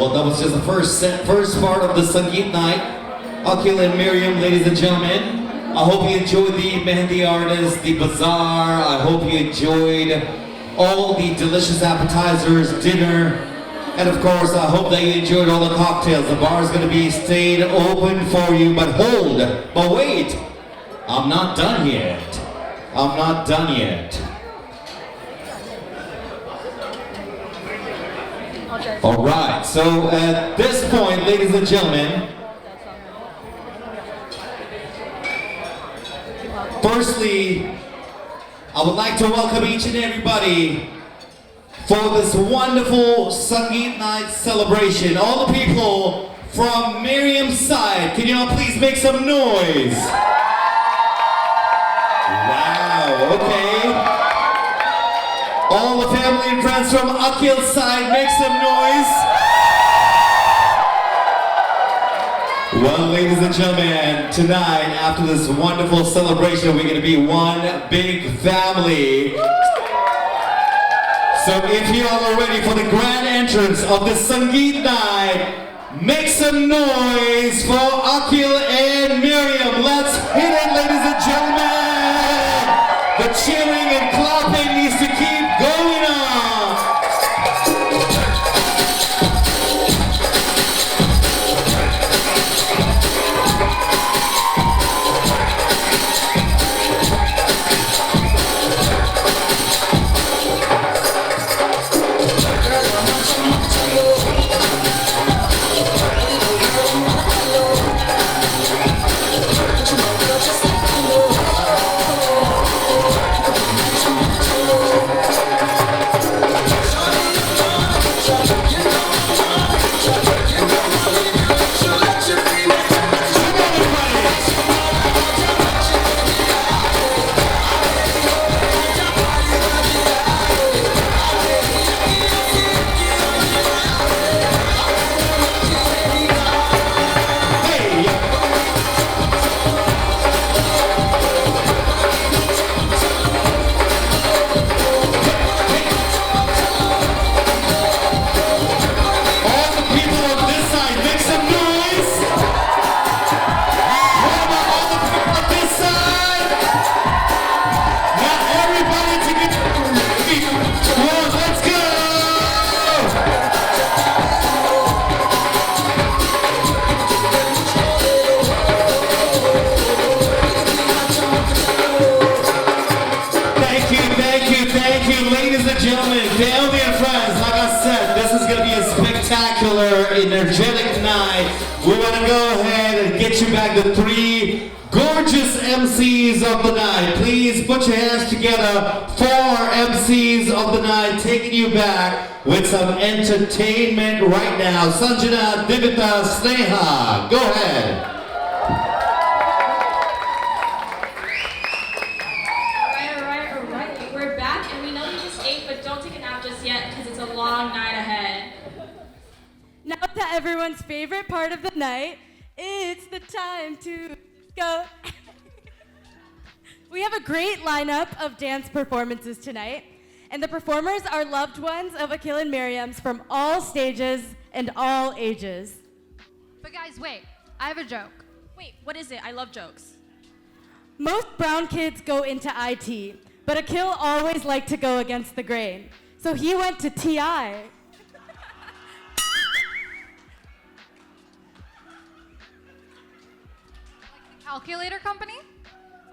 Well, that was just the first part of the Sangeet night. Akhil and Miriam, ladies and gentlemen. I hope you enjoyed the Mehendi artist, the bazaar. I hope you enjoyed all the delicious appetizers, dinner, and of course, I hope that you enjoyed all the cocktails. The bar is going to be staying open for you, but wait, I'm not done yet. I'm not done yet. All right, so at this point, ladies and gentlemen, firstly, I would like to welcome each and everybody for this wonderful Sangeet night celebration. All the people from Miriam's side, can you all please make some noise? Wow, okay. All the family and friends from Akhil's side, make some noise. Well, ladies and gentlemen, tonight, after this wonderful celebration, we're going to be one big family. So if you all are ready for the grand entrance of the Sangeet night, make some noise for Akhil and Miriam. Let's hit it, ladies and gentlemen. The cheering and clapping needs to keep going on. Family and friends, like I said, this is going to be a spectacular, energetic night. We want to go ahead and get you back the three gorgeous MCs of the night. Please put your hands together for MCs of the night, taking you back with some entertainment right now. Sanjana, Divita, Sneha, go ahead. Now to everyone's favorite part of the night, it's the time to go. We have a great lineup of dance performances tonight, and the performers are loved ones of Akhil and Miriam's from all stages and all ages. But guys, wait, I have a joke. Wait, what is it? I love jokes. Most brown kids go into IT, but Akhil always liked to go against the grain, so he went to TI. Calculator company?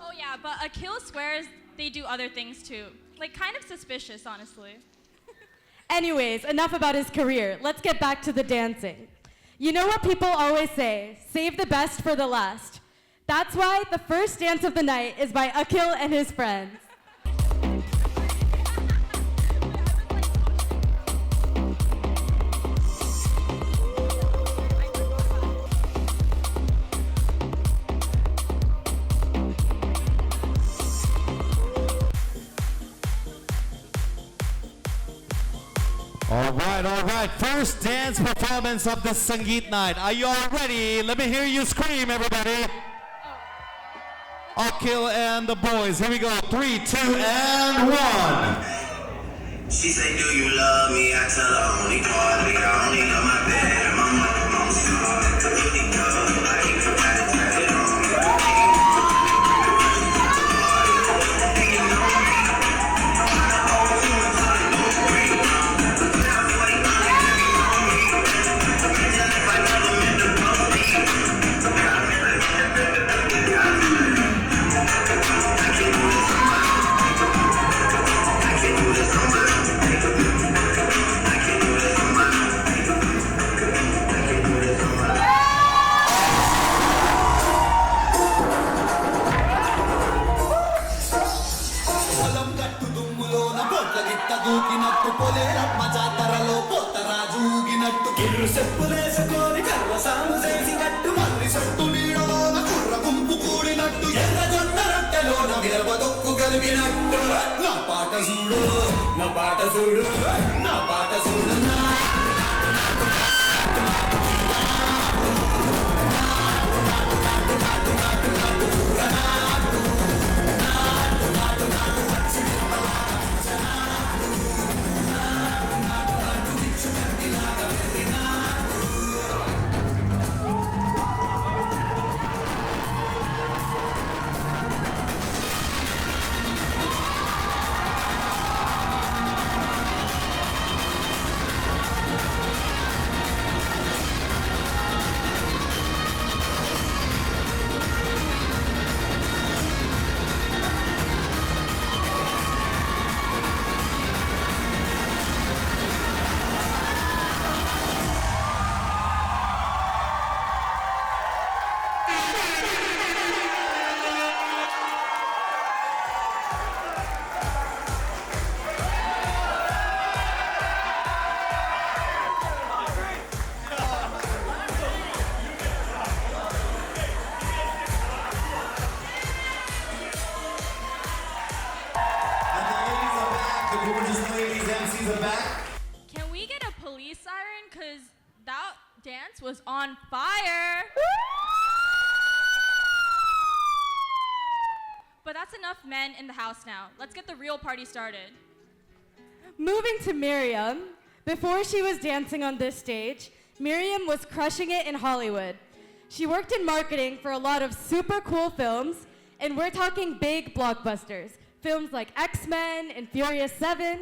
Oh yeah, but Akhil swears they do other things too. Like, kind of suspicious, honestly. Anyways, enough about his career. Let's get back to the dancing. You know what people always say, save the best for the last. That's why the first dance of the night is by Akhil and his friends. All right. First dance performance of the Sangeet night. Are you all ready? Let me hear you scream, everybody. Akhil and the boys. Here we go. 3, 2, and 1. She say, do you love me? I tell her only partly. I only love my bed. ఇరు చెప్పులేసుకొని కర్ర సాము చేసినట్టు మల్లి సొట్టు నీడోన కుర్ర గుంపు కూడినట్టు ఎర్ర జొన్న రొట్టెలోన మిరప దొక్కు కలిపినట్టు నా పాట చూడు నా పాట చూడు నా పాట చూడు Can we get a police siren? Cause that dance was on fire. But that's enough men in the house now. Let's get the real party started. Moving to Miriam, before she was dancing on this stage, Miriam was crushing it in Hollywood. She worked in marketing for a lot of super cool films, and we're talking big blockbusters. Films like X-Men and Furious 7.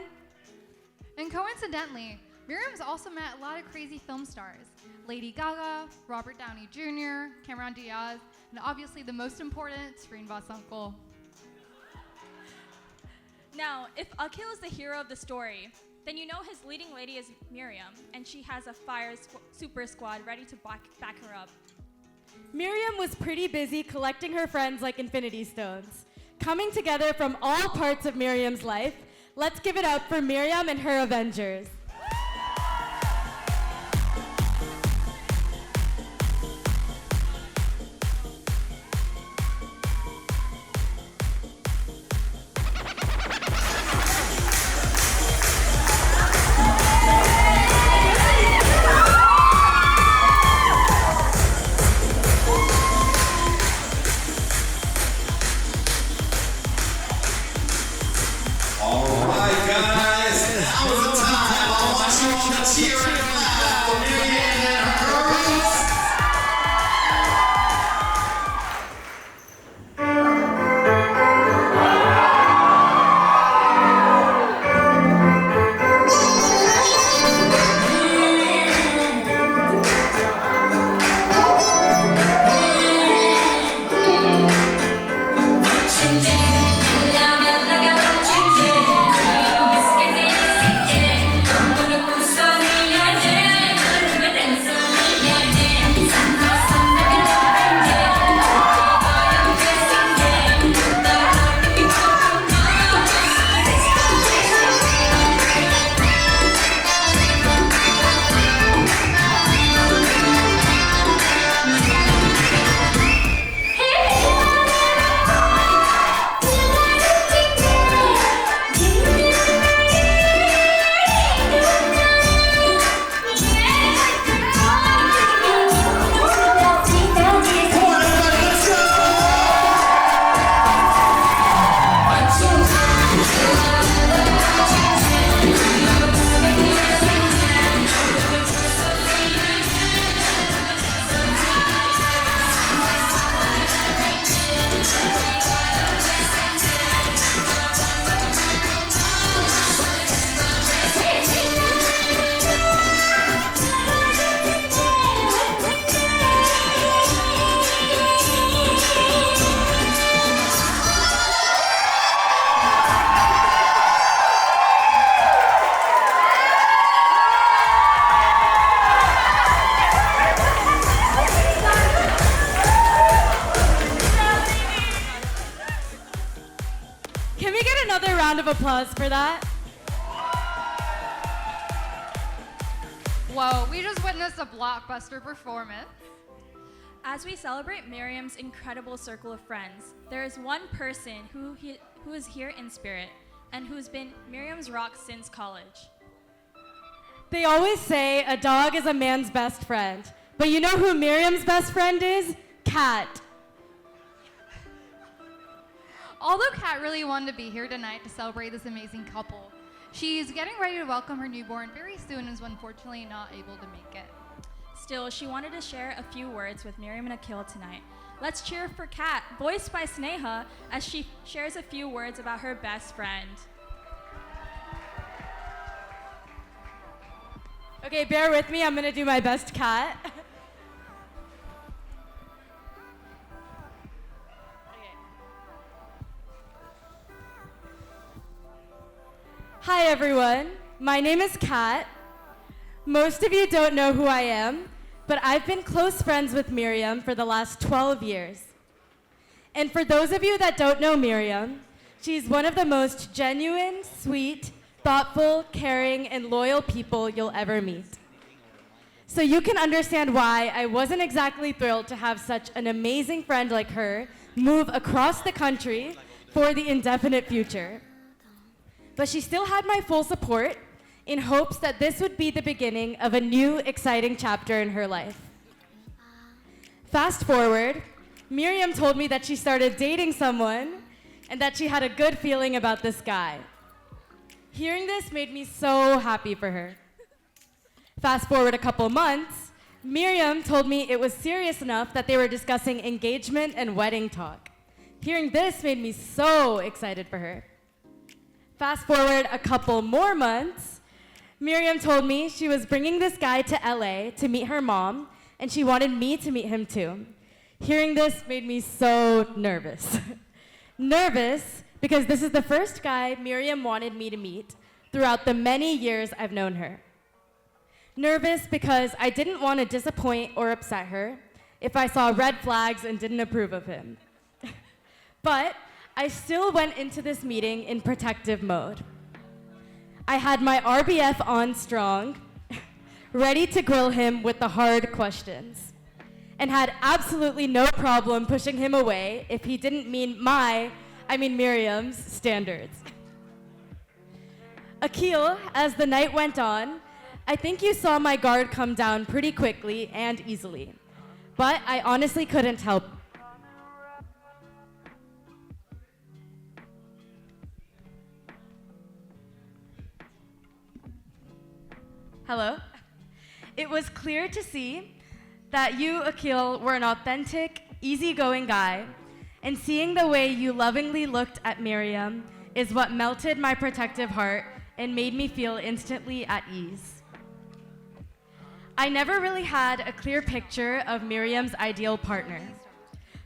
And coincidentally, Miriam's also met a lot of crazy film stars. Lady Gaga, Robert Downey Jr., Cameron Diaz, and obviously the most important, Srinivas uncle. Now, if Akhil is the hero of the story, then you know his leading lady is Miriam, and she has a super squad ready to back her up. Miriam was pretty busy collecting her friends like Infinity Stones. Coming together from all parts of Miriam's life, let's give it up for Miriam and her Avengers. Round of applause for that. Whoa, we just witnessed a blockbuster performance. As we celebrate Miriam's incredible circle of friends, there is one person who is here in spirit and who's been Miriam's rock since college. They always say a dog is a man's best friend. But you know who Miriam's best friend is? Kat. Although Kat really wanted to be here tonight to celebrate this amazing couple, she's getting ready to welcome her newborn very soon and is unfortunately not able to make it. Still, she wanted to share a few words with Miriam and Akhil tonight. Let's cheer for Kat, voiced by Sneha, as she shares a few words about her best friend. Okay, bear with me. I'm gonna do my best, Kat. Hi, everyone. My name is Kat. Most of you don't know who I am, but I've been close friends with Miriam for the last 12 years. And for those of you that don't know Miriam, she's one of the most genuine, sweet, thoughtful, caring, and loyal people you'll ever meet. So you can understand why I wasn't exactly thrilled to have such an amazing friend like her move across the country for the indefinite future. But she still had my full support in hopes that this would be the beginning of a new, exciting chapter in her life. Fast forward, Miriam told me that she started dating someone and that she had a good feeling about this guy. Hearing this made me so happy for her. Fast forward a couple months, Miriam told me it was serious enough that they were discussing engagement and wedding talk. Hearing this made me so excited for her. Fast forward a couple more months, Miriam told me she was bringing this guy to LA to meet her mom, and she wanted me to meet him too. Hearing this made me so nervous. Nervous because this is the first guy Miriam wanted me to meet throughout the many years I've known her. Nervous because I didn't want to disappoint or upset her if I saw red flags and didn't approve of him. But I still went into this meeting in protective mode. I had my RBF on strong, ready to grill him with the hard questions, and had absolutely no problem pushing him away if he didn't meet Miriam's standards. Akhil, as the night went on, I think you saw my guard come down pretty quickly and easily, but I honestly couldn't help. Hello? It was clear to see that you, Akhil, were an authentic, easygoing guy, and seeing the way you lovingly looked at Miriam is what melted my protective heart and made me feel instantly at ease. I never really had a clear picture of Miriam's ideal partner,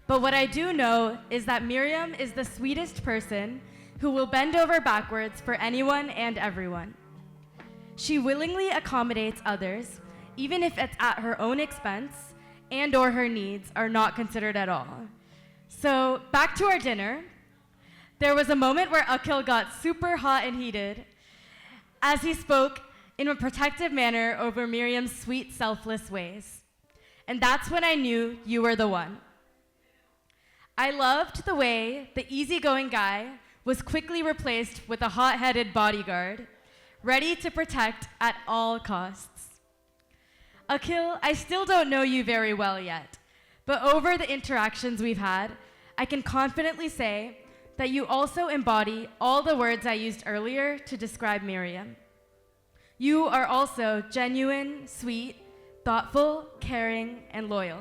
but what I do know is that Miriam is the sweetest person who will bend over backwards for anyone and everyone. She willingly accommodates others, even if it's at her own expense and or her needs are not considered at all. So back to our dinner. There was a moment where Akhil got super hot and heated as he spoke in a protective manner over Miriam's sweet, selfless ways. And that's when I knew you were the one. I loved the way the easygoing guy was quickly replaced with a hot-headed bodyguard, ready to protect at all costs. Akhil, I still don't know you very well yet, but over the interactions we've had, I can confidently say that you also embody all the words I used earlier to describe Miriam. You are also genuine, sweet, thoughtful, caring, and loyal.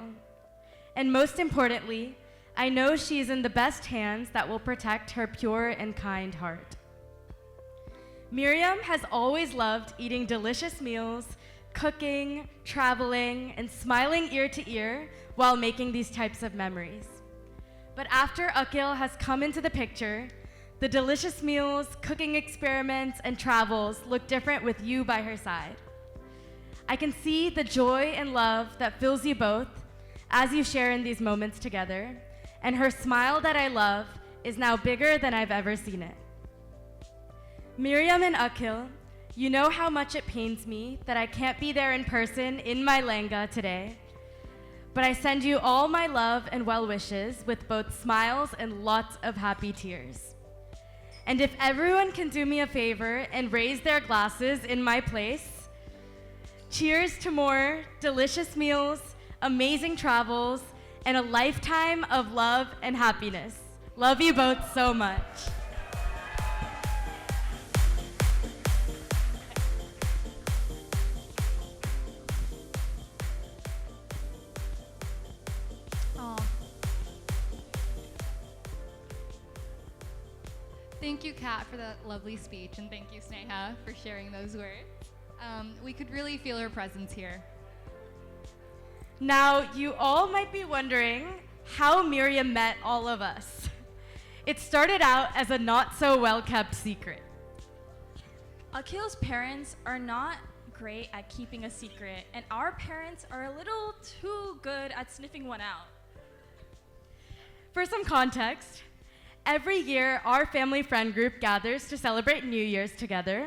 And most importantly, I know she's in the best hands that will protect her pure and kind heart. Miriam has always loved eating delicious meals, cooking, traveling, and smiling ear to ear while making these types of memories. But after Akhil has come into the picture, the delicious meals, cooking experiments, and travels look different with you by her side. I can see the joy and love that fills you both as you share in these moments together, and her smile that I love is now bigger than I've ever seen it. Miriam and Akhil, You know how much it pains me that I can't be there in person in my Langa today. But I send you all my love and well wishes with both smiles and lots of happy tears. And if everyone can do me a favor and raise their glasses in my place, cheers to more delicious meals, amazing travels, and a lifetime of love and happiness. Love you both so much. Aw. Thank you, Kat, for that lovely speech, and thank you, Sneha, for sharing those words. We could really feel her presence here. Now, you all might be wondering how Miriam met all of us. It started out as a not so well kept secret. Akhil's parents are not great at keeping a secret, and our parents are a little too good at sniffing one out. For some context, every year our family friend group gathers to celebrate New Year's together,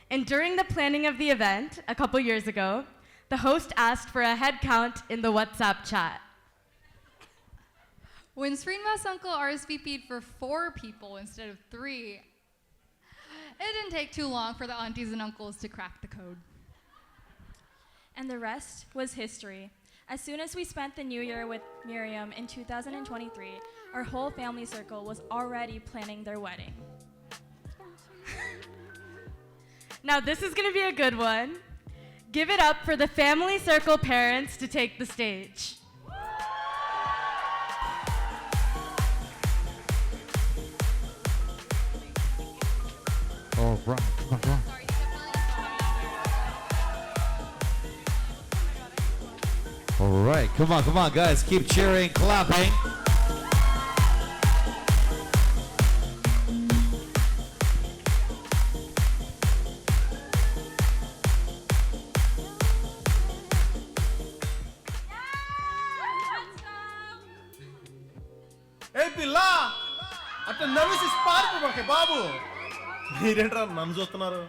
and during the planning of the event a couple years ago, the host asked for a head count in the WhatsApp chat. When Srinivas uncle RSVP'd for 4 people instead of 3, it didn't take too long for the aunties and uncles to crack the code. And the rest was history. As soon as we spent the new year with Miriam in 2023, our whole family circle was already planning their wedding. Now this is gonna be a good one. Give it up for the family circle parents to take the stage. All right, all right, come on, guys, keep cheering, clapping. ఏ పిల్ల అట్లా నవ్వేసి పారిపోకే బాబు మీరేంట్రా నన్ను చూస్తున్నారు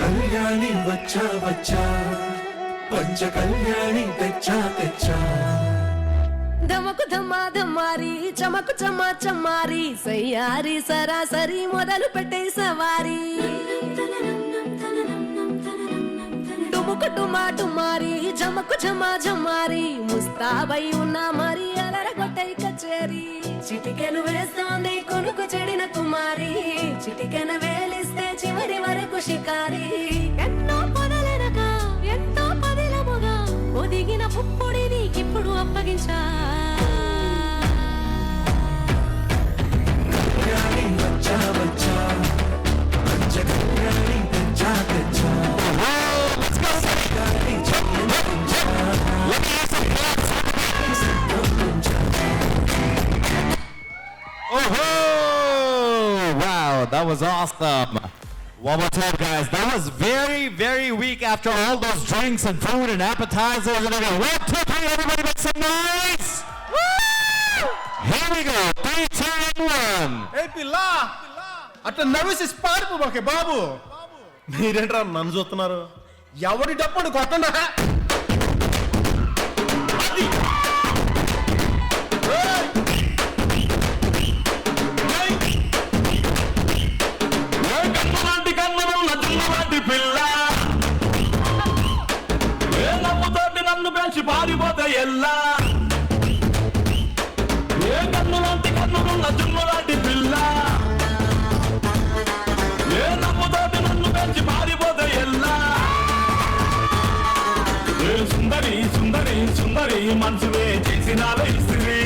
కళ్యాణి వచ్చా వచ్చా పంచ కళ్యాణి తెచ్చా తెచ్చా ధమకు ధమా ధమారి చమకు చమా చమారి సయ్యారి సరాసరి మొదలు పెట్టే సవారి టుముకు టుమా టుమారి జమకు ఝమా ఝమారి ముస్తాబై ఉన్నా మరి అలరగొట్టై కచేరి చిటికెను వేస్తోంది కొనుకు చెడిన కుమారి చిటికెన వేలిస్తే చివరి వరకు షికారి ఎన్నో పొదలనక ఎంతో పదిలముగా ఒదిగిన పుప్పుడిని ఇప్పుడు అప్పగించా కళ్యాణి వచ్చా వచ్చా పంచ కళ్యాణి తెచ్చా తెచ్చా Oh, wow, that was awesome. One more time, guys. That was very, very weak after all those drinks and food and appetizers and everything. 1, 2, 3, everybody make some noise. Woo! Here we go. 3, 2, and 1. ఏ పిల్ల అట్లా నవ్వేసి పారిపోకే బాబు మీరేంట్రా నన్ను చూస్తున్నారు ఎవరి డప్పుడు కొట్టండా పిల్ల నన్ను పెంచి పారిపోతే ఎల్లా ఏ కన్నులాంటి కన్నులున్న జున్నులాంటి పిల్ల ఏ నమ్ముతోటి నన్ను పెంచి పారిపోతే ఎల్లా ఏ సుందరి సుందరి సుందరి మనసువే చేసినాల ఇస్త్రీ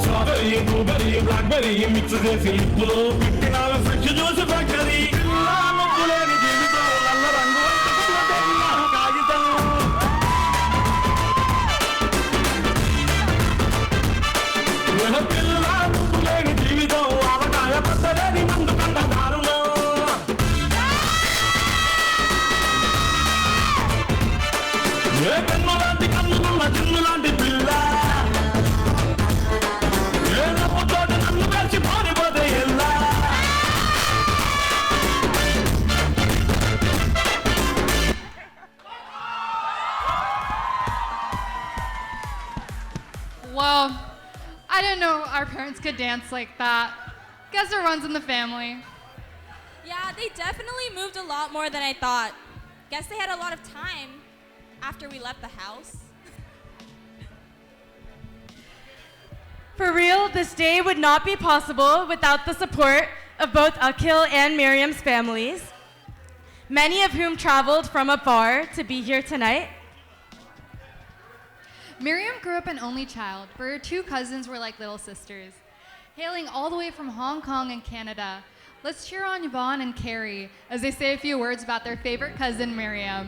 స్ట్రాబెరీ బ్లూబెరీ బ్లాక్బెరీ మిక్స్ చేసి లిప్పులో పెట్టినాల ఫ్రెష్ జ్యూస్ ఫ్యాక్టరీ పిల్ల నువ్వు లేని జీవితం నల్ల రంగు కాగితం పిల్ల నువ్వు లేని జీవితం అవకాయ పట్టలేని మందు కంట దారుణం ఏ కన్ను లాంటి కన్నులున్న చిన్ను లాంటి పిల్ల ఏ నవ్వుతోటి నన్ను పెంచి పారిపోతే ఎల్లా Well, I didn't know our parents could dance like that. Guess it runs in the family. Yeah, they definitely moved a lot more than I thought. Guess they had a lot of time after we left the house. For real, this day would not be possible without the support of both Akhil and Miriam's families, many of whom traveled from afar to be here tonight. Miriam grew up an only child, but her two cousins were like little sisters. Hailing all the way from Hong Kong and Canada, let's cheer on Yvonne and Carrie as they say a few words about their favorite cousin, Miriam.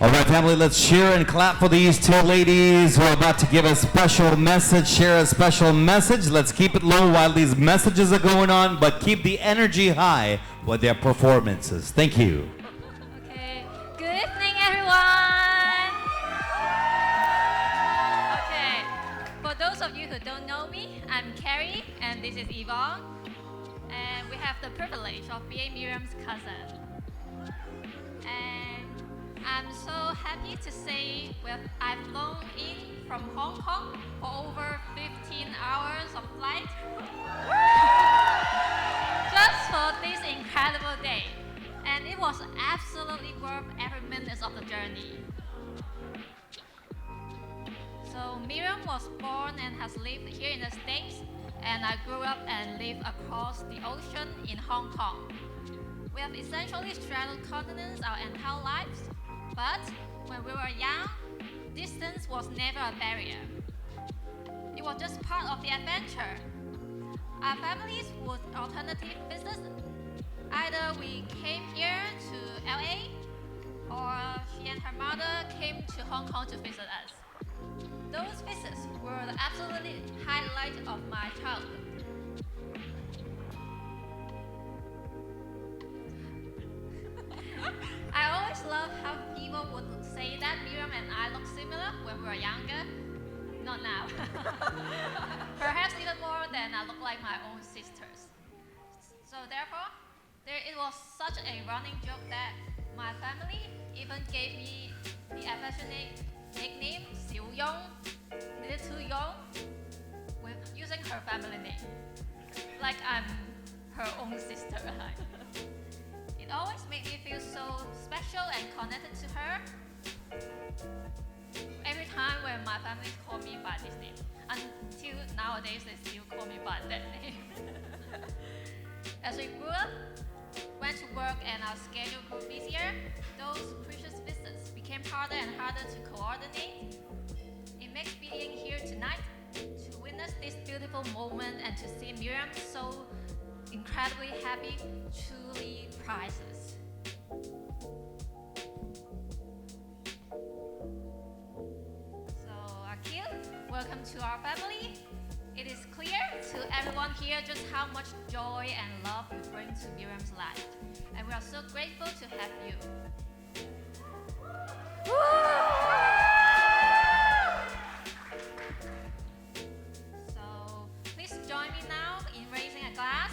All right, family, let's cheer and clap for these two ladies who are about to give a special message, share a special message. Let's keep it low while these messages are going on, but keep the energy high with their performances. Thank you. Okay, good evening, everyone. Okay, for those of you who don't know me, I'm Carrie, and this is Yvonne, and we have the privilege of being Miriam's cousin. And I'm so happy to say I've flown in from Hong Kong for over 15 hours of flight just for this incredible day. And it was absolutely worth every minute of the journey. So Miriam was born and has lived here in the States, and I grew up and lived across the ocean in Hong Kong. We have essentially straddled continents our entire lives. But when we were young, distance was never a barrier. It was just part of the adventure. Our families would alternative business. Either we came here to LA, or she and her mother came to Hong Kong to visit us. Those visits were the absolute highlight of my childhood. I always love how people would say that Miriam and I look similar when we were younger. Not now. Perhaps even more than I look like my own sisters. So therefore, it was such a running joke that my family even gave me the affectionate nickname Xiu Yong, Little Yong, with using her family name. Like I'm her own sister. It always made me feel so special and connected to her. Every time when my family call me by this name, until nowadays they still call me by that name. As we grew up, went to work and our schedule grew busier, those precious visits became harder and harder to coordinate. It makes being here tonight to witness this beautiful moment and to see Miriam so incredibly happy, truly priceless. So Akhil, welcome to our family. It is clear to everyone here just how much joy and love you bring to Miriam's life. And we are so grateful to have you. So please join me now in raising a glass.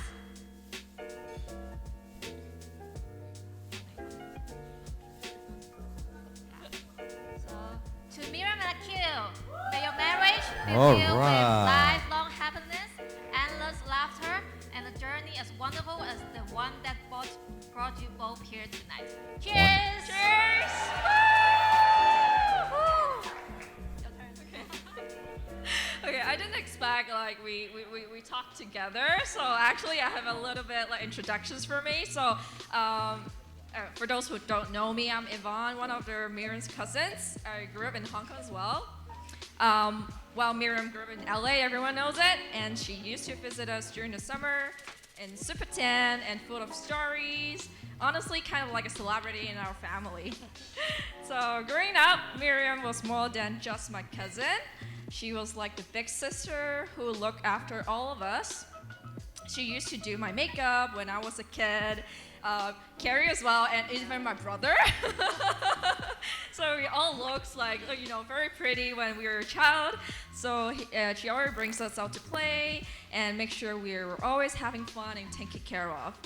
be All filled with right. lifelong happiness, endless laughter, and a journey as wonderful as the one that brought you both here tonight. Cheers! Cheers! Your turn. Okay, I didn't expect like we talked together. So actually, I have a little bit like introductions for me. So for those who don't know me, I'm Yvonne, one of Miriam's cousins. I grew up in Hong Kong as well. Well, Miriam grew up in LA, everyone knows it, and she used to visit us during the summer in super tan and full of stories. Honestly, kind of like a celebrity in our family. So growing up, Miriam was more than just my cousin. She was like the big sister who looked after all of us. She used to do my makeup when I was a kid, Carrie as well, and even my brother. So we all looked like, very pretty when we were a child. So she always brings us out to play and make sure we're always having fun and taken care of.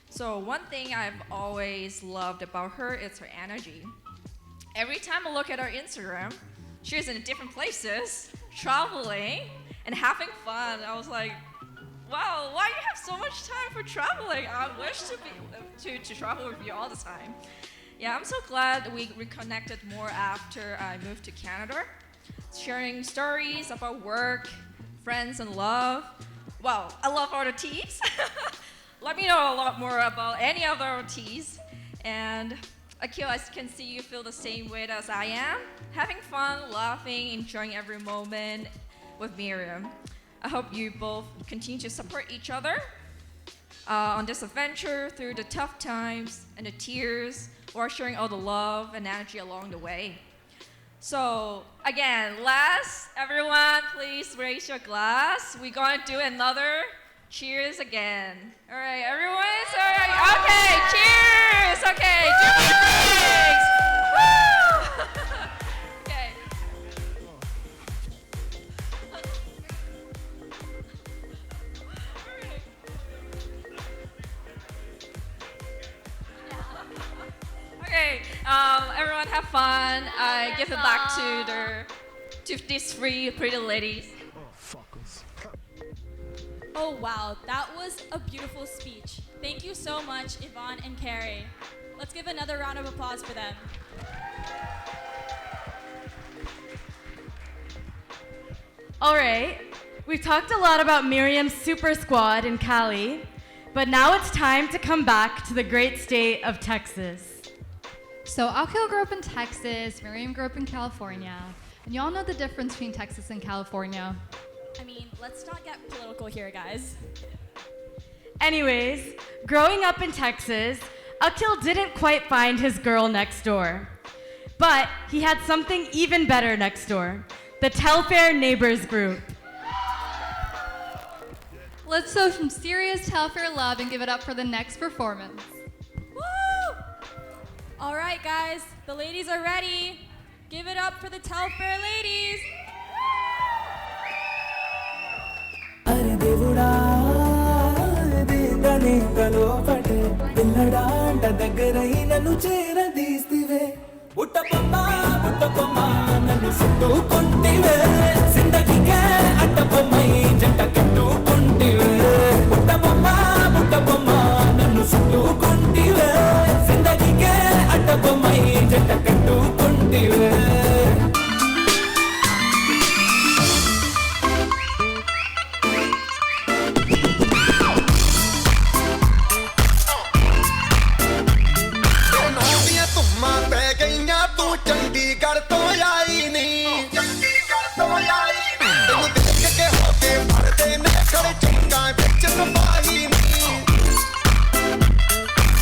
So one thing I've always loved about her is her energy. Every time I look at her Instagram, she's in different places, traveling and having fun. I was like, wow, why do you have so much time for traveling? I wish to travel with you all the time. Yeah, I'm so glad we reconnected more after I moved to Canada, sharing stories about work, friends, and love. Wow, I love all the teas. Let me know a lot more about any of our teas. And Akil, I can see you feel the same way as I am, having fun, laughing, enjoying every moment with Miriam. I hope you both continue to support each other on this adventure through the tough times and the tears, while sharing all the love and energy along the way. So again, everyone, please raise your glass. We're gonna do another cheers again. All right, everyone? Okay, cheers! Okay, drinks! Woo! Okay. Okay, everyone have fun. I give it back to these three pretty ladies. Oh wow, that was a beautiful speech. Thank you so much, Yvonne and Carrie. Let's give another round of applause for them. All right, we've talked a lot about Miriam's super squad in Cali, but now it's time to come back to the great state of Texas. So Akil grew up in Texas, Miriam grew up in California. And y'all know the difference between Texas and California. I mean, let's not get political here, guys. Anyways, growing up in Texas, Akil didn't quite find his girl next door. But he had something even better next door, the Telfair Neighbors Group. Let's show some serious Telfair love and give it up for the next performance. Woo! All right, guys, the ladies are ready. Give it up for the Telfair ladies. అరి దేవుడా దీగని తలోపటే పిల్లడాంట దగ్గరై నన్ను చేరదీస్తివే పుట్టబొమ్మ నన్ను చుట్టుకుంటివే జిందగీకే అడ్డబొమ్మై జంట కట్టుకుంటివే పుట్టబొమ్మ నన్ను చుట్టుకుంటివే జిందగీకే అడ్డబొమ్మై జంట కట్టుకుంటివే ਚੰਡੀਗੜ੍ਹ ਤੋਂ ਆਈ ਨੀ ਤੈਨੂੰ ਦੇਖ ਕੇ ਹੋ ਕੇ ਭਰਦੇ ਨੇ ਖੜੇ ਚੰਗਾ ਵਿੱਚ ਤਬਾਹੀ ਨੀ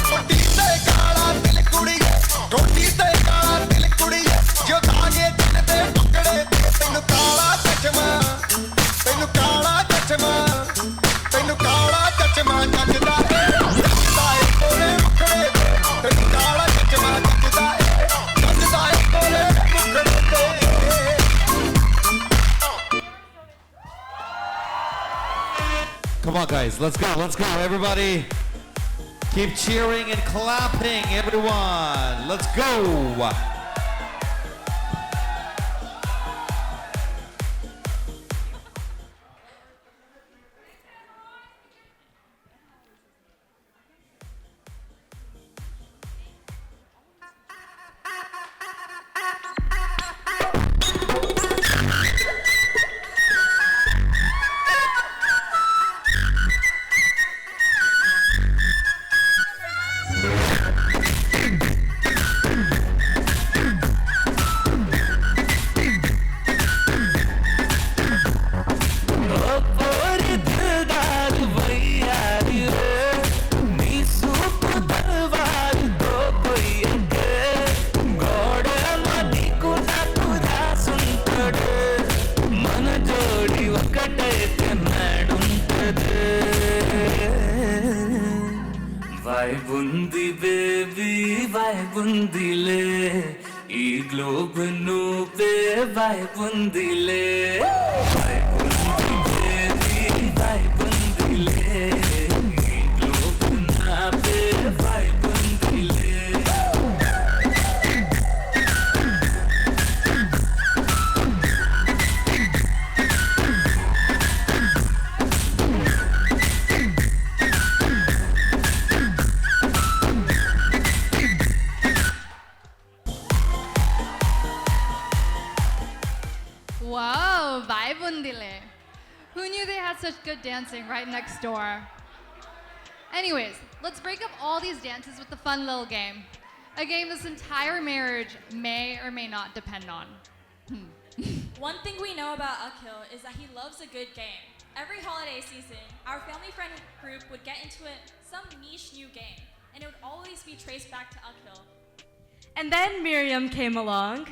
ਕੋਟੀ ਤੇ ਕਾਲਾ ਦਿਲ ਕੁੜੀਏ ਕੋਟੀ ਤੇ ਕਾਲਾ ਦਿਲ ਕੁੜੀਏ ਜੋ ਧਾਗੇ ਦਿਨ ਦੇ ਟੁਕੜੇ ਤੇ ਤੈਨੂੰ ਕਾਲਾ ਚਸ਼ਮਾ ਤੈਨੂੰ ਕਾਲਾ ਚਸ਼ਮਾ ਤੈਨੂੰ ਕਾਲਾ ਚਸ਼ਮਾ ਜੱਜਦਾ ਏ ਕੋਲੇ ਮੁਖੜੇ ਤੈਨੂੰ ਕਾਲਾ ਚਸ਼ਮਾ ਜੱਜਦਾ ਏ Come on, guys, let's go, everybody. Keep cheering and clapping, everyone. Let's go. vibe undile ee globe nuve vibe undile vibe undile ee globe naave vibe undile. Wow, Vaibundile. Who knew they had such good dancing right next door? Anyways, let's break up all these dances with a fun little game. A game this entire marriage may or may not depend on. One thing we know about Akhil is that he loves a good game. Every holiday season, our family friend group would get into some niche new game, and it would always be traced back to Akhil. And then Miriam came along.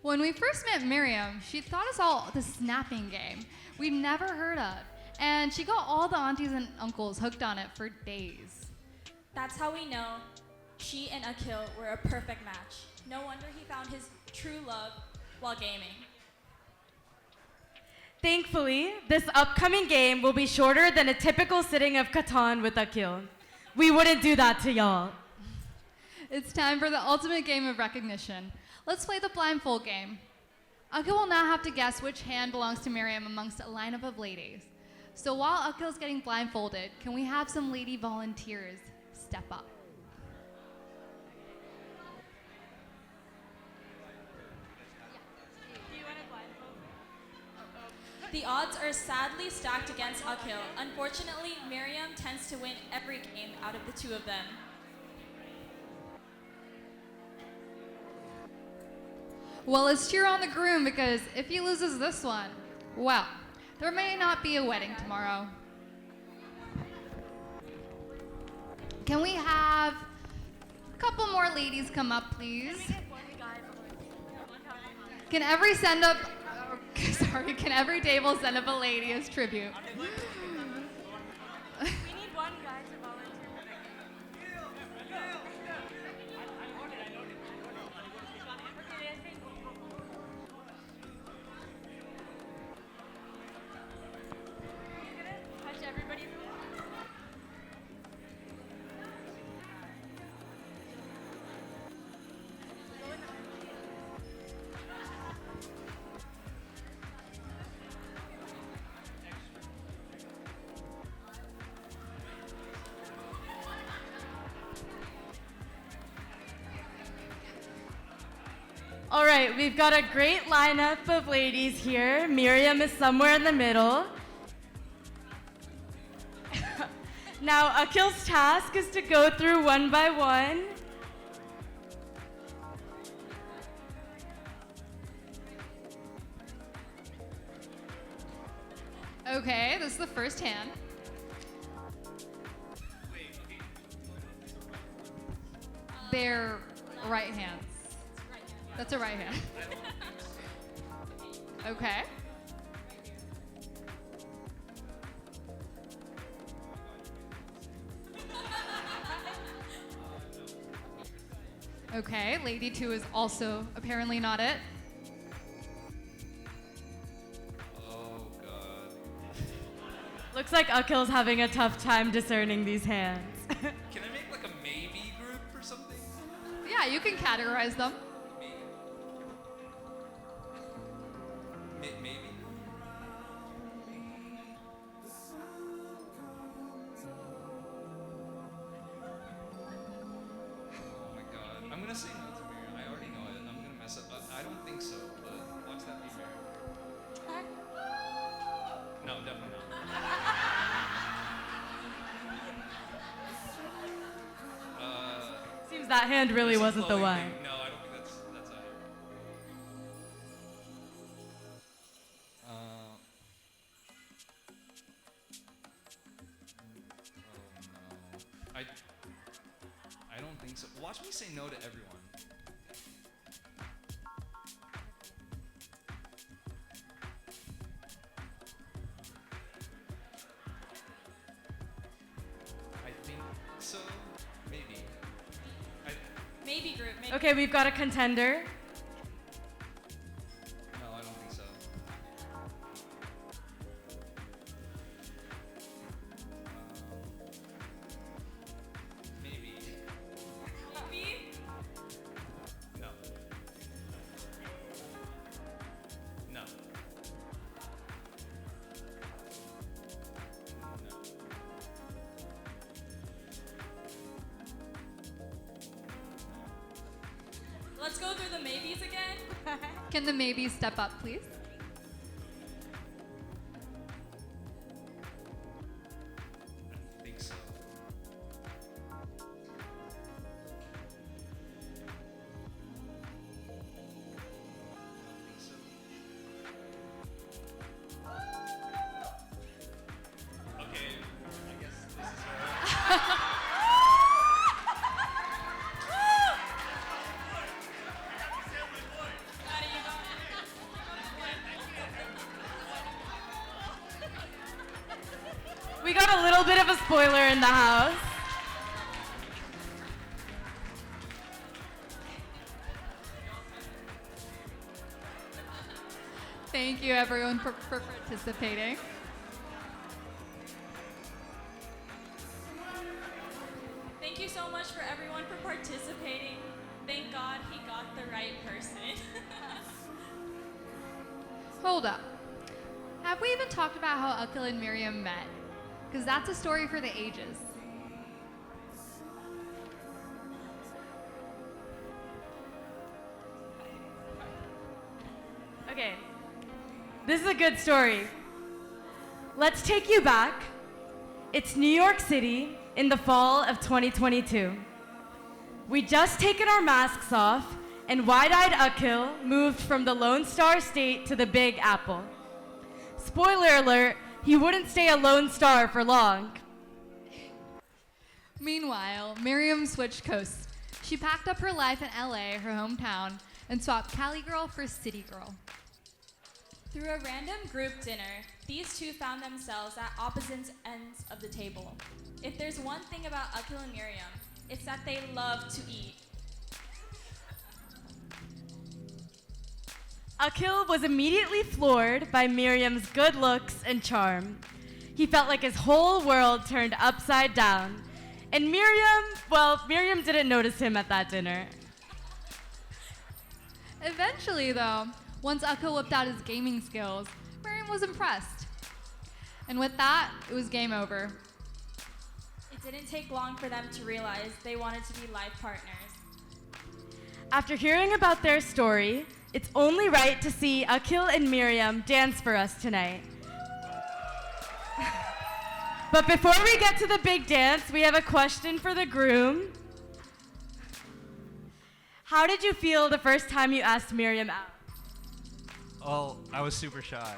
When we first met Miriam, she taught us all the snapping game we'd never heard of. And she got all the aunties and uncles hooked on it for days. That's how we know she and Akhil were a perfect match. No wonder he found his true love while gaming. Thankfully, this upcoming game will be shorter than a typical sitting of Catan with Akhil. We wouldn't do that to y'all. It's time for the ultimate game of recognition. Let's play the blindfold game. Akhil will now have to guess which hand belongs to Miriam amongst a lineup of ladies. So while Akhil's getting blindfolded, can we have some lady volunteers step up? The odds are sadly stacked against Akhil. Unfortunately, Miriam tends to win every game out of the two of them. Well, let's cheer on the groom because if he loses this one, well, there may not be a wedding tomorrow. Can we have a couple more ladies come up, please? Can every table send up a lady as tribute? We need one guy to volunteer for the touch everybody's. All right, we've got a great lineup of ladies here. Miriam is somewhere in the middle. Now, Akhil's task is to go through one by one. Okay, this is the first hand. They're right hands. That's a right hand. Okay. Okay, lady two is also apparently not it. Oh God. Looks like Akhil's having a tough time discerning these hands. Can I make like a maybe group or something? Yeah, you can categorize them. Maybe. Oh my God. I'm gonna say no to Miriam. I already know it. I'm gonna mess up. I don't think so, but watch that be Miriam. No, definitely not. Seems that hand really This is wasn't the blowing one. thing. No, I don't think that's it. Oh no. I don't think so. Watch me say no to everyone. I think so. Maybe. Maybe maybe group. Maybe. Okay, we've got a contender. No, I don't think so. Maybe. Maybe. No. No. Let's go through the maybes again. Can the maybes step up, please? I think so. Okay, I guess this is her. We got a little bit of a spoiler in the house. Thank you, everyone, for participating. Thank you so much for everyone for participating. Thank God he got the right person. Hold up. Have we even talked about how Akhil and Miriam met? Because that's a story for the ages. Okay, this is a good story. Let's take you back. It's New York City in the fall of 2022. We'd just taken our masks off, and wide-eyed Akhil moved from the Lone Star State to the Big Apple. Spoiler alert, he wouldn't stay a Lone Star for long. Meanwhile, Miriam switched coasts. She packed up her life in LA, her hometown, and swapped Cali girl for city girl. Through a random group dinner, these two found themselves at opposite ends of the table. If there's one thing about Akhil and Miriam, it's that they love to eat. Akhil was immediately floored by Miriam's good looks and charm. He felt like his whole world turned upside down. And Miriam didn't notice him at that dinner. Eventually, though, once Akhil whipped out his gaming skills, Miriam was impressed. And with that, it was game over. It didn't take long for them to realize they wanted to be life partners. After hearing about their story, it's only right to see Akhil and Miriam dance for us tonight. But before we get to the big dance, we have a question for the groom. How did you feel the first time you asked Miriam out? Well, I was super shy.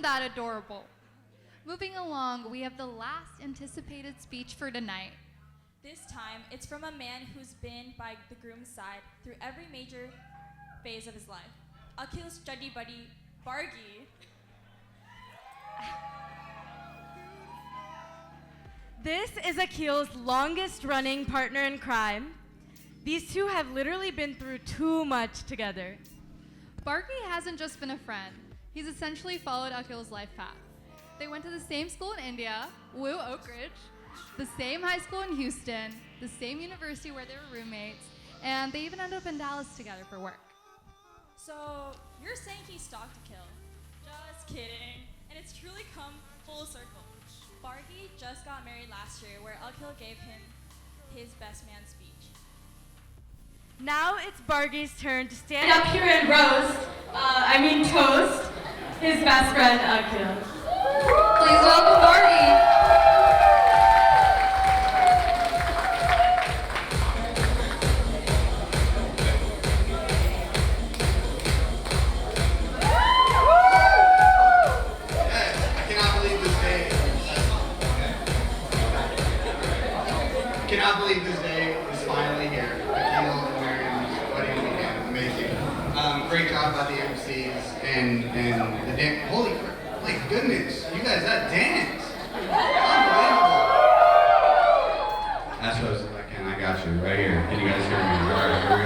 that adorable? Moving along, we have the last anticipated speech for tonight. This time, it's from a man who's been by the groom's side through every major phase of his life. Akhil's study buddy, Bargi. This is Akhil's longest running partner in crime. These two have literally been through too much together. Bargi hasn't just been a friend. He's essentially followed Akhil's life path. They went to the same school in India, Woo Oak Ridge, the same high school in Houston, the same university where they were roommates, and they even ended up in Dallas together for work. So, you're saying he stalked Akhil? Just kidding. And it's truly come full circle. Bargi just got married last year, where Akhil gave him his best man speech. Now it's Bargi's turn to stand up here and toast his best friend Akhil. Please welcome Bargi. Cannot believe this day is finally here. Akhil and Miriam's wedding weekend, amazing. Great job by the MCs and the dance. Holy crap, like goodness, you guys, that dance, unbelievable. As close as I can, I got you right here. Can you guys hear me? All right, here we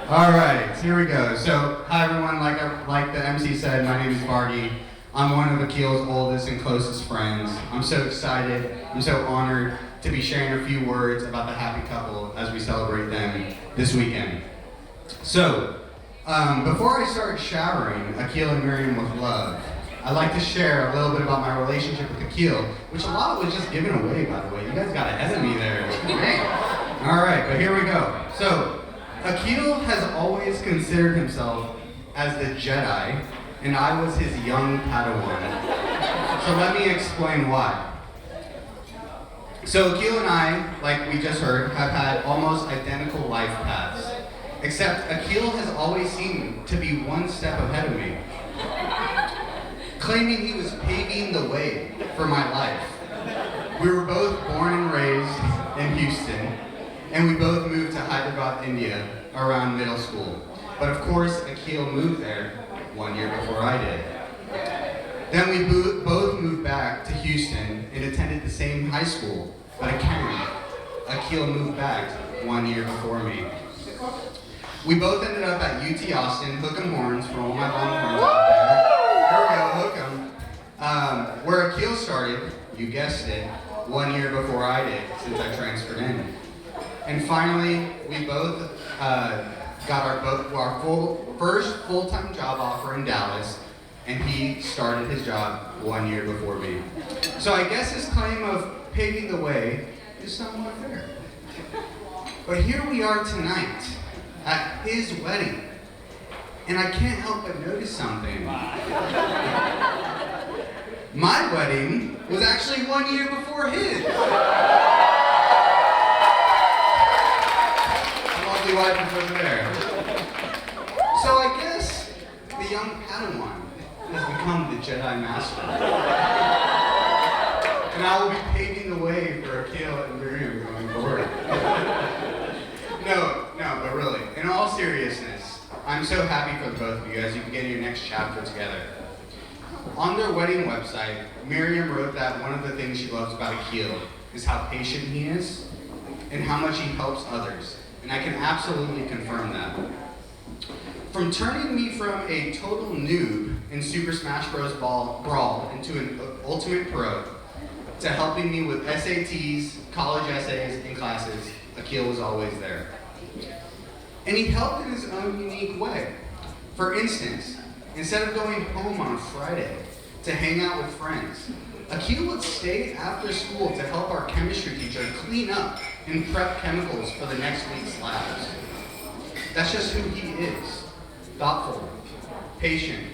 go. All right, here we go. So, hi everyone. Like the MC said, my name is Bargi. I'm one of Akhil's oldest and closest friends. I'm so excited, I'm so honored to be sharing a few words about the happy couple as we celebrate them this weekend. So, before I start showering Akhil and Miriam with love, I'd like to share a little bit about my relationship with Akhil, which a lot was just given away, by the way. You guys got ahead of me there. Great. All right, but here we go. So, Akhil has always considered himself as the Jedi, and I was his young Padawan. So let me explain why. So Akhil and I, like we just heard, have had almost identical life paths. Except Akhil has always seemed to be one step ahead of me. Claiming he was paving the way for my life. We were both born and raised in Houston, and we both moved to Hyderabad, India around middle school. But of course, Akhil moved there 1 year before I did. Then we both moved back to Houston and attended the same high school, but again, Akhil moved back 1 year before me. We both ended up at UT Austin, hook 'em horns for all my Longhorns out there. Here we go, hook 'em. Where Akhil started, you guessed it, 1 year before I did, since I transferred in. And finally, we both got our first full-time job offer in Dallas, and he started his job 1 year before me. So I guess his claim of paving the way is somewhat fair. But here we are tonight at his wedding, and I can't help but notice something. My wedding was actually 1 year before his. Lovely wife is over there. So I guess the young Padawan has become the Jedi Master. And I will be paving the way for Akhil and Miriam going forward. No, but really, in all seriousness, I'm so happy for the both of you as you begin your next chapter together. On their wedding website, Miriam wrote that one of the things she loves about Akhil is how patient he is and how much he helps others. And I can absolutely confirm that. From turning me from a total noob in Super Smash Bros. Brawl into an ultimate pro, to helping me with SATs, college essays, and classes, Akhil was always there. And he helped in his own unique way. For instance, instead of going home on a Friday to hang out with friends, Akhil would stay after school to help our chemistry teacher clean up and prep chemicals for the next week's labs. That's just who he is. Thoughtful, patient,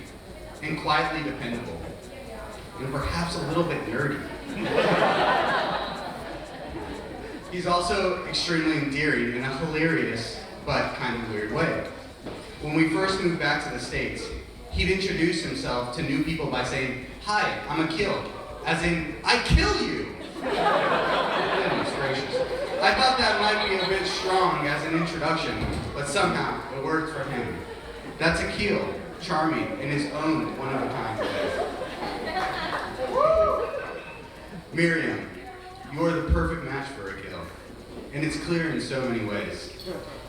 and quietly dependable. And perhaps a little bit nerdy. He's also extremely endearing in a hilarious but kind of weird way. When we first moved back to the States, he'd introduce himself to new people by saying, "Hi, I'm Akil," as in, "I kill you." Goodness gracious. I thought that might be a bit strong as an introduction, but somehow it worked for him. That's Akil, charming in his own one-of-a-kind way. Miriam, you are the perfect match for Akil, and it's clear in so many ways.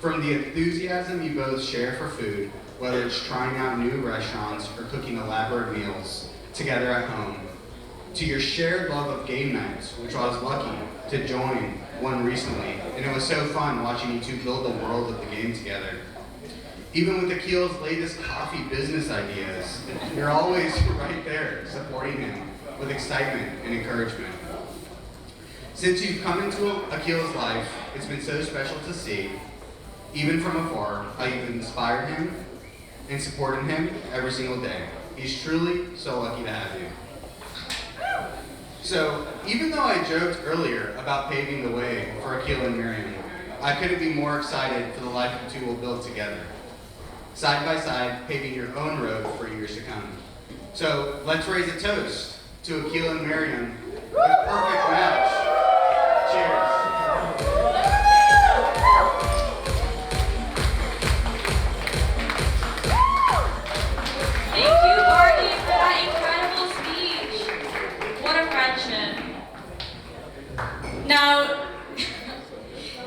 From the enthusiasm you both share for food, whether it's trying out new restaurants or cooking elaborate meals together at home, to your shared love of game nights, which I was lucky to join one recently, and it was so fun watching you two build the world of the game together. Even with Akil's latest coffee business ideas, you're always right there supporting him with excitement and encouragement. Since you've come into Akil's life, it's been so special to see, even from afar, how you've inspired him and supported him every single day. He's truly so lucky to have you. So, even though I joked earlier about paving the way for Akil and Miriam, I couldn't be more excited for the life you two will build together. Side by side, paving your own road for years to come. So, let's raise a toast to Akil and Miriam, the perfect match. Cheers. Thank you, Barney, for that incredible speech. What a friendship. Now,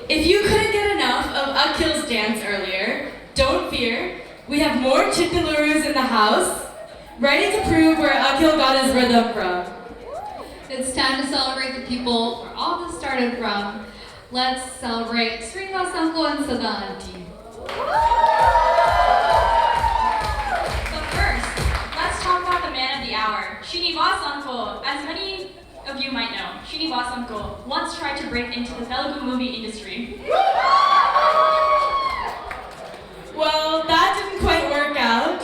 if you couldn't get enough of Akil's dance earlier, don't fear. We have more Chickaluros in the house, ready to prove where Akil got his rhythm from. It's time to celebrate the people where all this started from. Let's celebrate Srinivas Uncle and Sada Auntie. But first, let's talk about the man of the hour, Srinivas Uncle. As many of you might know, Srinivas Uncle once tried to break into the Telugu movie industry. Well, that didn't quite work out,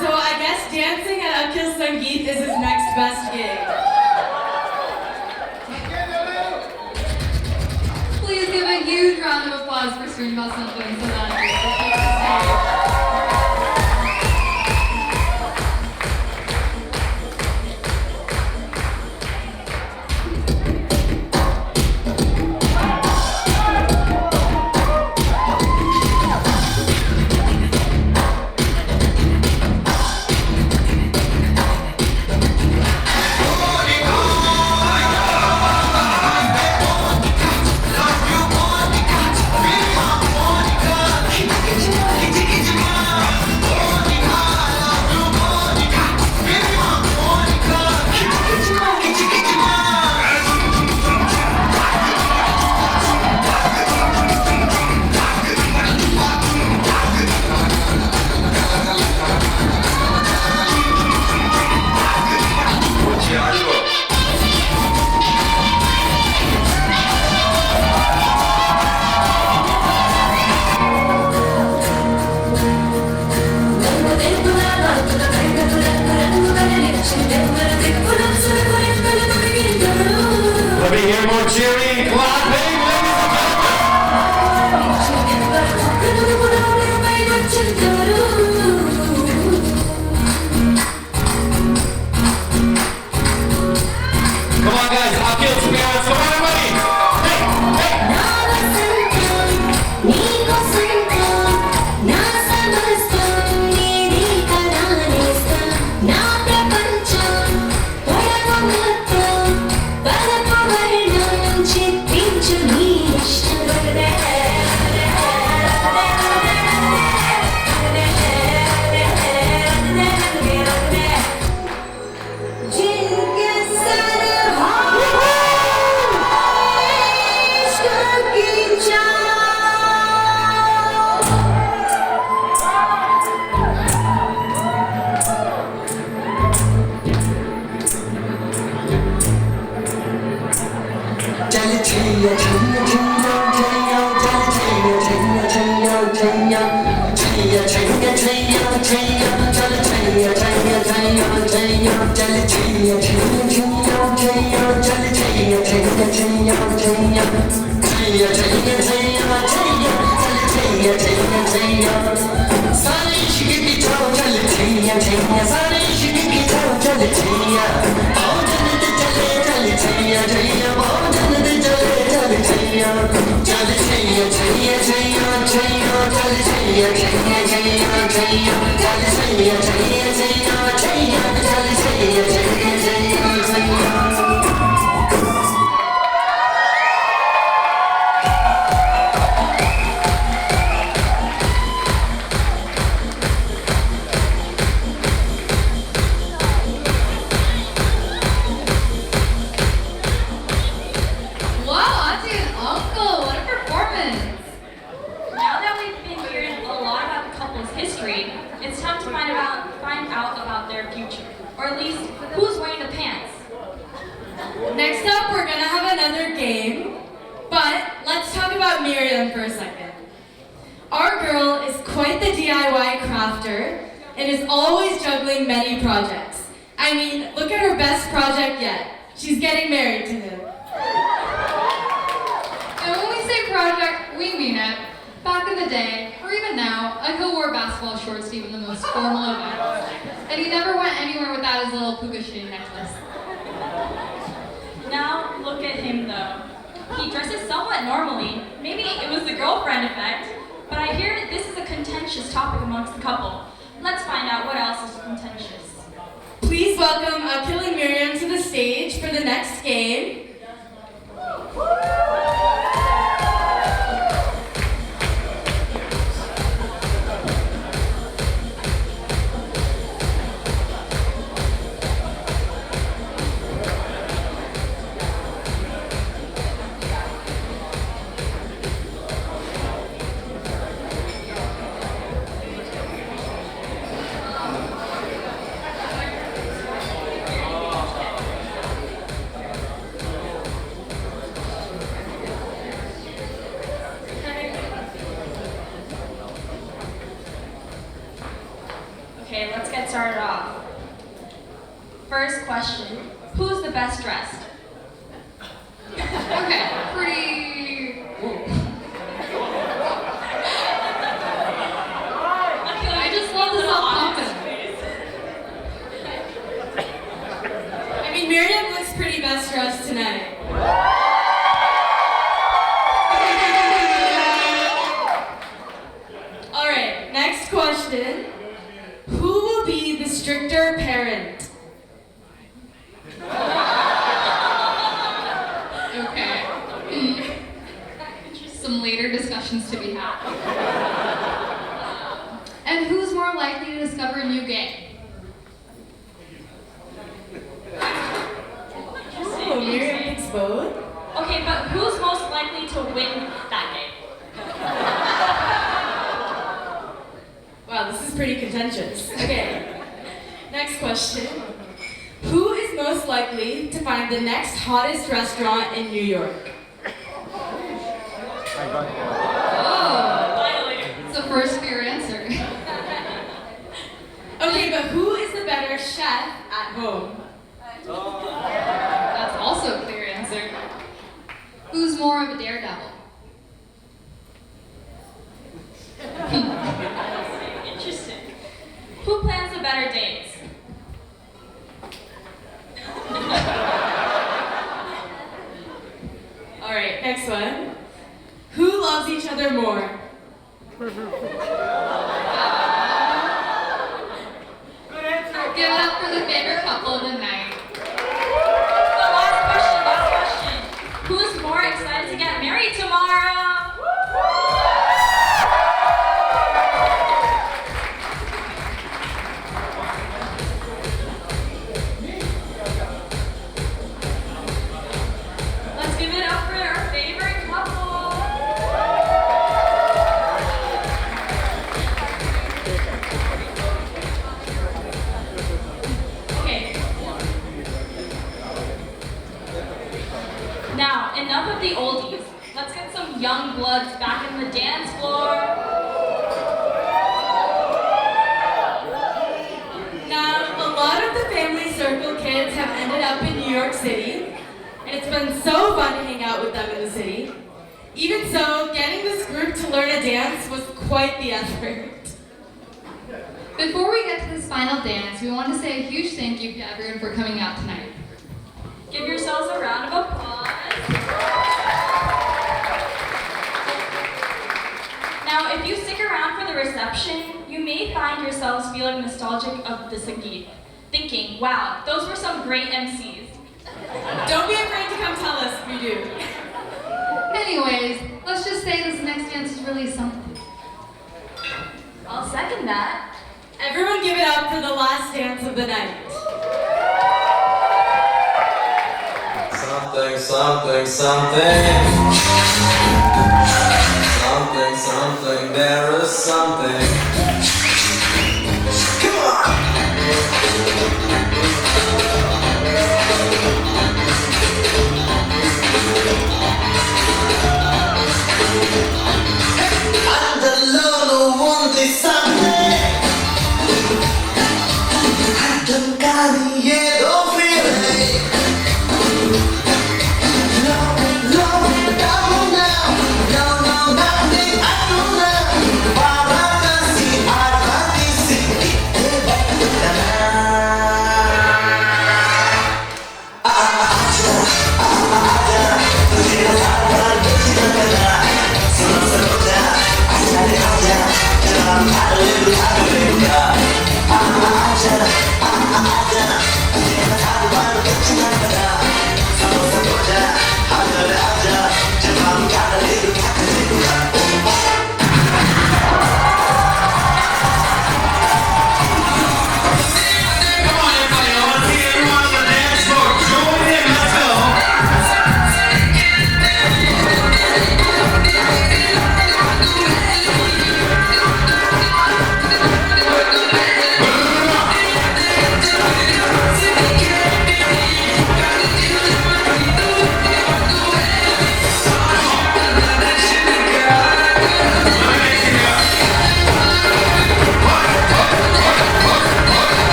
so I guess dancing at Akil's Sangeet is his next best gig. Please give a huge round of applause for Srinivas Uncle and Sada Auntie. Let me hear more cheering, clapping, ladies and gentlemen. Come on, guys, Akil's parents, come on, everybody. Hey, hey. Chal Chaiyya Chaiyya सारे इश्क की चल चल छैया आओ जन्नत चले चल छैया छैया आओ जन्नत चले चल छैया चल छैया छैया छैया छैया चल छैया छैया छैया छैया चल छैया छैया छैया छैया चल Chaiyya Chaiyya Chaiyya Chaiyya Wow, Auntie and Uncle, what a performance! Now that we've been hearing a lot about the couple's history, it's time to find out about their future. Or at least, who's wearing the pants? Next up, we're gonna have another game, but let's talk about Miriam for a second. Our girl is quite the DIY crafter and is always juggling many projects. I mean, look at her best project yet. She's getting married to him. And when we say project, we mean it. Back in the day, or even now, Uncle wore basketball shorts to even the most formal events. And he never went anywhere without his little puka sheen necklace. Now, look at him though. He dresses somewhat normally. Maybe it was the girlfriend effect, but I hear that this is a contentious topic amongst the couple. Let's find out what else is contentious. Please welcome Akil and Miriam to the stage for the next game. Okay, let's get started off. First question, who's the best dressed? Okay, pretty... I just love the self-confidence. I mean, Miriam looks pretty best dressed tonight. All right, next question. Who will be the stricter parent? Okay. Some later discussions to be had. And who's more likely to discover a new game? Oh, Miriam picks both. Okay, but who's most likely to win that game? Wow, this is pretty contentious. Okay, next question. Who is most likely to find the next hottest restaurant in New York? Oh, it's a first for your answer. Okay, but who is the better chef at home? That's also a clear answer. Who's more of a daredevil? Interesting. Who plans the better dates? All right, next one. Who loves each other more? Give it up for the favorite couple of the night. The last question. Who's more excited to get married tomorrow? Let's give it up for our favorite couple. Okay. Now, enough of the oldies. Let's get some young bloods back in the dance floor. Now, a lot of the family circle kids have ended up in New York City, and it's been so fun to hang out with them in the city. Even so, getting this group to learn a dance was quite the effort. Before we get to this final dance, we want to say a huge thank you to everyone for coming out tonight. Give yourselves a round of applause. Now, if you stick around for the reception, you may find yourselves feeling nostalgic of the Sangeet, thinking, wow, those were some great MCs. Don't be afraid to come tell us if you do. Anyways, let's just say this next dance is really something. I'll second that. Everyone give it up for the last dance of the night. Something, something, something. Something, something, there is something.